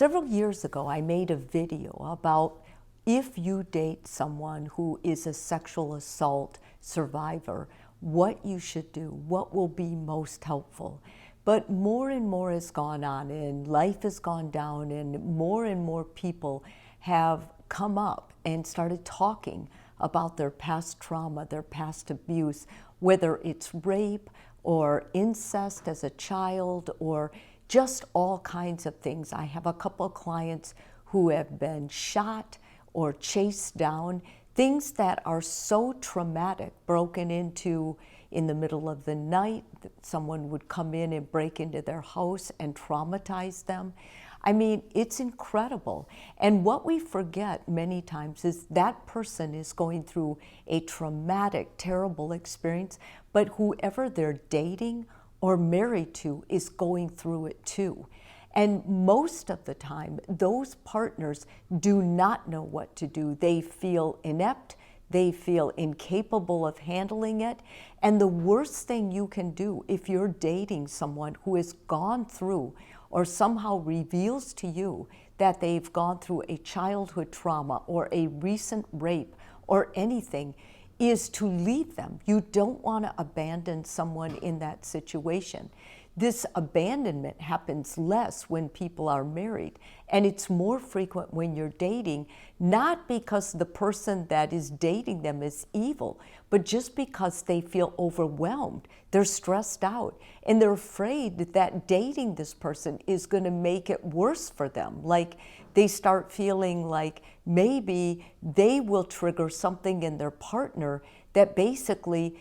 Several years ago, I made a video about if you date someone who is a sexual assault survivor, what you should do, what will be most helpful. But more and more has gone on, and life has gone down, and more people have come up and started talking about their past trauma, their past abuse, whether it's rape or incest as a child or just all kinds of things. I have a couple of clients who have been shot or chased down, things that are so traumatic, broken into in the middle of the night. Someone would come in and break into their house and traumatize them. I mean, it's incredible. And what we forget many times is that person is going through a traumatic, terrible experience, but whoever they're dating or married to is going through it too. And most of the time, those partners do not know what to do. They feel inept, they feel incapable of handling it. And the worst thing you can do if you're dating someone who has gone through or somehow reveals to you that they've gone through a childhood trauma or a recent rape or anything, is to leave them. You don't want to abandon someone in that situation. This abandonment happens less when people are married, and it's more frequent when you're dating, not because the person that is dating them is evil, but just because they feel overwhelmed. They're stressed out, and they're afraid that dating this person is going to make it worse for them. Like, they start feeling like maybe they will trigger something in their partner that basically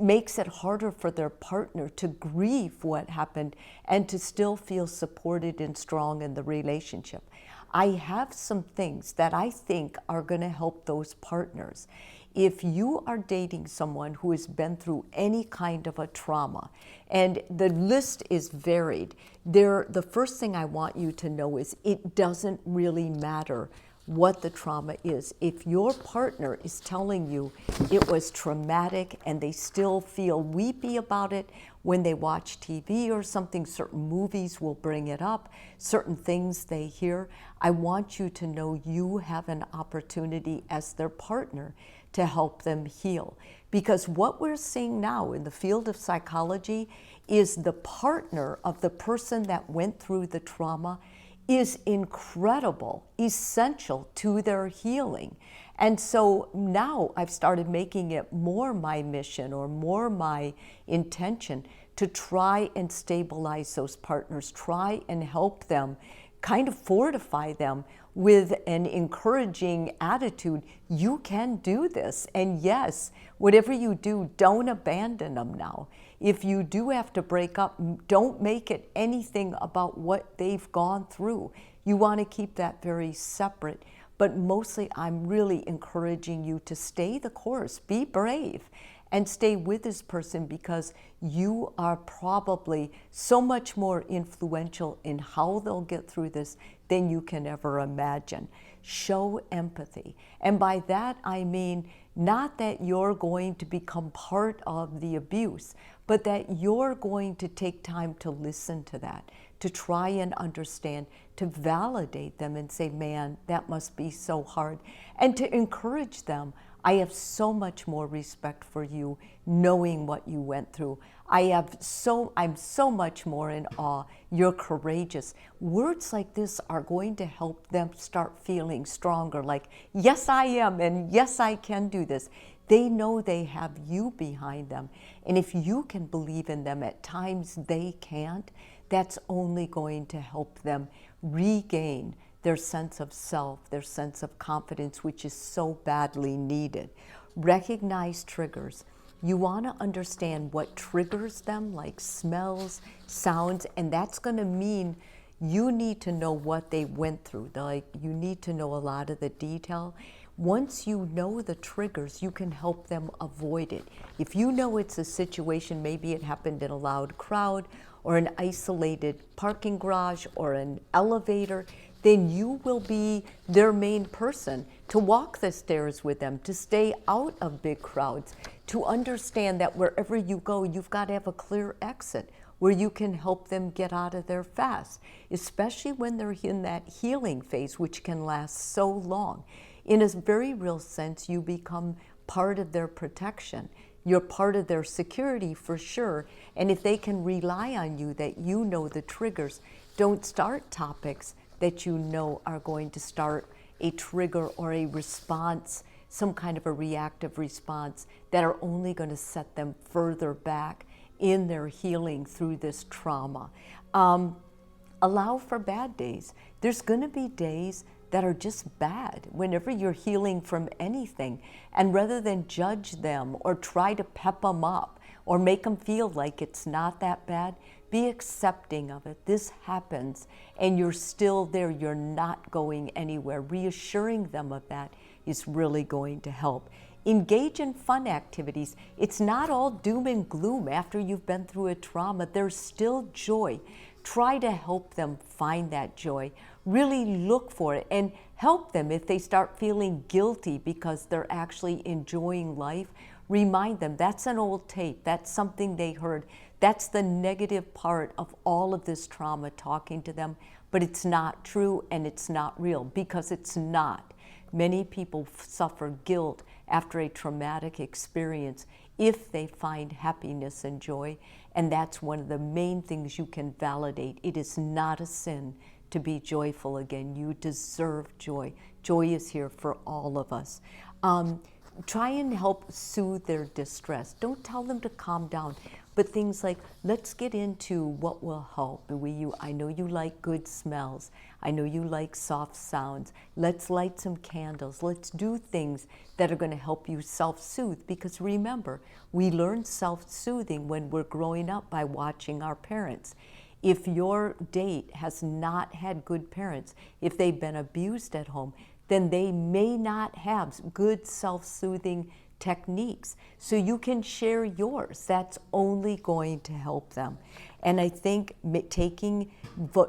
makes it harder for their partner to grieve what happened and to still feel supported and strong in the relationship. I have some things that I think are going to help those partners. If you are dating someone who has been through any kind of a trauma, and the list is varied, the first thing I want you to know is it doesn't really matter what the trauma is. If your partner is telling you it was traumatic and they still feel weepy about it when they watch TV or something, certain movies will bring it up, certain things they hear, I want you to know you have an opportunity as their partner to help them heal. Because what we're seeing now in the field of psychology is the partner of the person that went through the trauma is incredible, essential to their healing. And so now I've started making it more my mission or more my intention to try and stabilize those partners, try and help them, kind of fortify them with an encouraging attitude. You can do this. And yes, whatever you do, don't abandon them now. If you do have to break up, don't make it anything about what they've gone through. You want to keep that very separate. But mostly, I'm really encouraging you to stay the course, be brave, and stay with this person, because you are probably so much more influential in how they'll get through this than you can ever imagine. Show empathy. And by that, I mean not that you're going to become part of the abuse, but that you're going to take time to listen to that, to try and understand, to validate them and say, man, that must be so hard, and to encourage them. I have so much more respect for you knowing what you went through. I'm so much more in awe. You're courageous. Words like this are going to help them start feeling stronger, like, yes, I am, and yes, I can do this. They know they have you behind them. And if you can believe in them at times they can't, that's only going to help them regain their sense of self, their sense of confidence, which is so badly needed. Recognize triggers. You want to understand what triggers them, like smells, sounds, and that's going to mean you need to know what they went through. Like, you need to know a lot of the detail. Once you know the triggers, you can help them avoid it. If you know it's a situation, maybe it happened in a loud crowd or an isolated parking garage or an elevator, then you will be their main person to walk the stairs with them, to stay out of big crowds, to understand that wherever you go, you've got to have a clear exit where you can help them get out of their fast, especially when they're in that healing phase, which can last so long. In a very real sense, you become part of their protection. You're part of their security for sure. And if they can rely on you, that you know the triggers, don't start topics that you know are going to start a trigger or a response, some kind of a reactive response that are only going to set them further back in their healing through this trauma. Allow for bad days. There's going to be days that are just bad whenever you're healing from anything. And rather than judge them or try to pep them up or make them feel like it's not that bad, be accepting of it. This happens and you're still there. You're not going anywhere. Reassuring them of that is really going to help. Engage in fun activities. It's not all doom and gloom after you've been through a trauma. There's still joy. Try to help them find that joy. Really look for it and help them if they start feeling guilty because they're actually enjoying life. Remind them that's an old tape. That's something they heard. That's the negative part of all of this trauma talking to them, but it's not true and it's not real because it's not. Many people suffer guilt after a traumatic experience if they find happiness and joy, and that's one of the main things you can validate. It is not a sin to be joyful again. You deserve joy. Joy is here for all of us. Try and help soothe their distress. Don't tell them to calm down, but things like, let's get into what will help. I know you like good smells. I know you like soft sounds. Let's light some candles. Let's do things that are going to help you self-soothe, because remember, we learn self-soothing when we're growing up by watching our parents. If your date has not had good parents, if they've been abused at home, then they may not have good self-soothing techniques. So you can share yours. That's only going to help them. And I think taking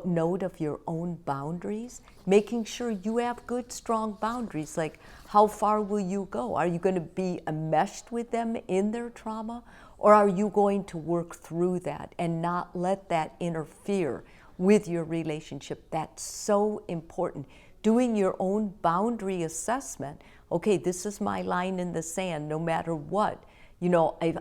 note of your own boundaries, making sure you have good, strong boundaries, like how far will you go? Are you going to be enmeshed with them in their trauma? Or are you going to work through that and not let that interfere with your relationship? That's so important. Doing your own boundary assessment. Okay, this is my line in the sand, no matter what.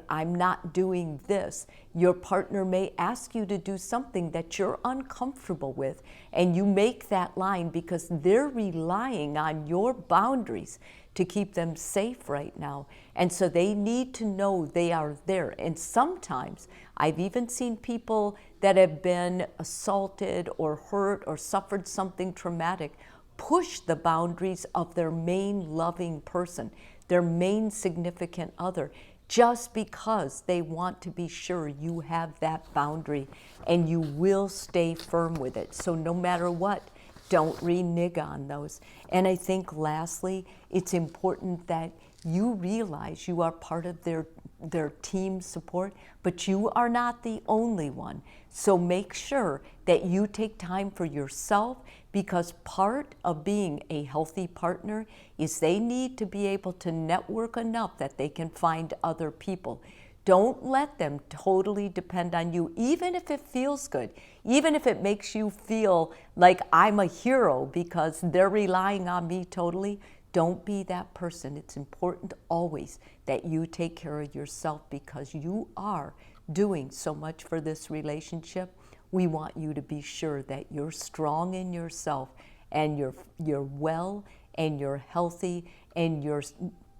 I'm not doing this. Your partner may ask you to do something that you're uncomfortable with, and you make that line because they're relying on your boundaries to keep them safe right now. And so they need to know they are there. And sometimes I've even seen people that have been assaulted or hurt or suffered something traumatic push the boundaries of their main loving person, their main significant other, just because they want to be sure you have that boundary and you will stay firm with it. So no matter what, don't renege on those. And I think lastly, it's important that you realize you are part of their team support, but you are not the only one. So make sure that you take time for yourself, because part of being a healthy partner is they need to be able to network enough that they can find other people. Don't let them totally depend on you, even if it feels good, even if it makes you feel like I'm a hero because they're relying on me totally. Don't be that person. It's important always that you take care of yourself, because you are doing so much for this relationship. We want you to be sure that you're strong in yourself and you're well and you're healthy and you're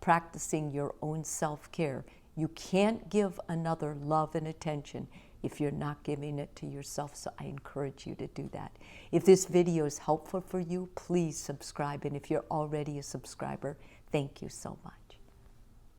practicing your own self-care. You can't give another love and attention if you're not giving it to yourself, so I encourage you to do that. If this video is helpful for you, please subscribe, and if you're already a subscriber, thank you so much.